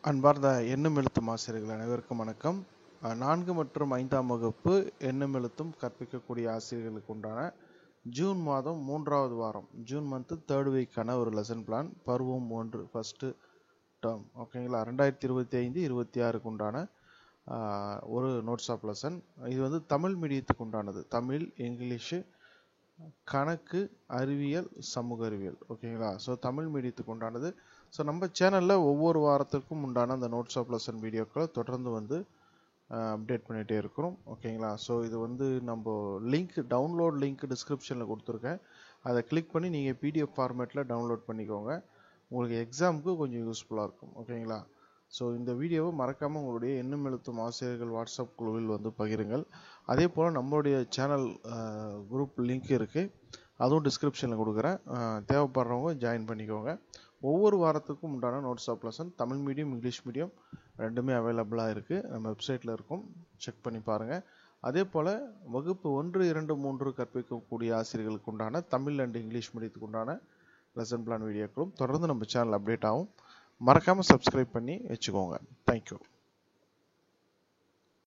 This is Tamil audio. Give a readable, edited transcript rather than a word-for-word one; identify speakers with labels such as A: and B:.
A: அன்பார்ந்த எண்ணும் எழுத்தும் ஆசிரியர்கள் அனைவருக்கும் வணக்கம். 4 மற்றும் 5ஆம் வகுப்பு எண்ணும் எழுத்தும் கற்பிக்கக்கூடிய ஆசிரியர்களுக்கு உண்டான ஜூன் மாதம் 3வது வாரம், ஜூன் மந்த் 3rd வீக்கான ஒரு லெசன் பிளான் பருவம் 1 ஃபர்ஸ்ட் டேர்ம். ஓகேங்களா, 2025-26க்கு உண்டான ஒரு நோட்ஸ் ஆஃப் லெசன். இது வந்து தமிழ் மீடியத்துக்கு உண்டானது. தமிழ், இங்கிலீஷு, கணக்கு, அறிவியல், சமூக அறிவியல். ஓகேங்களா, ஸோ தமிழ் மீடியத்துக்கு உண்டானது. ஸோ நம்ம சேனலில் ஒவ்வொரு வாரத்திற்கும் உண்டான அந்த நோட்ஸ் ஆஃப் லெசன் வீடியோக்களை தொடர்ந்து வந்து அப்டேட் பண்ணிகிட்டே இருக்கிறோம். ஓகேங்களா, ஸோ இது வந்து நம்ம டவுன்லோட் லிங்க் டிஸ்கிரிப்ஷனில் கொடுத்துருக்கேன். அதை கிளிக் பண்ணி நீங்கள் பிடிஎஃப் ஃபார்மேட்டில் டவுன்லோட் பண்ணிக்கோங்க. உங்களுக்கு எக்ஸாமுக்கு கொஞ்சம் யூஸ்ஃபுல்லாக இருக்கும். ஓகேங்களா, ஸோ இந்த வீடியோவை மறக்காமல் உங்களுடைய எண்ணும் எழுத்தும் ஆசிரியர்கள் வாட்ஸ்அப் குழுவில் வந்து பகிருங்கள். அதே போல் நம்மளுடைய சேனல் குரூப் லிங்க் இருக்குது, அதுவும் டிஸ்கிரிப்ஷனில் கொடுக்குறேன். தேவைப்படுறவங்க ஜாயின் பண்ணிக்கோங்க. ஒவ்வொரு வாரத்துக்கும் உண்டான notes of lesson Tamil medium, English medium ரெண்டுமே அவைலபிளாக இருக்குது. நம்ம வெப்சைட்டில் இருக்கும், செக் பண்ணி பாருங்கள். அதே போல் வகுப்பு 1, 2, 3 கற்பிக்கக்கூடிய ஆசிரியர்களுக்கு உண்டான தமிழ் அண்ட் இங்கிலீஷ் மீடியத்துக்கு உண்டான லெசன் பிளான் வீடியோக்களும் தொடர்ந்து நம்ம சேனல் அப்டேட் ஆகும். மறக்காமல் சப்ஸ்கிரைப் பண்ணி வச்சுக்கோங்க. தேங்க்யூ.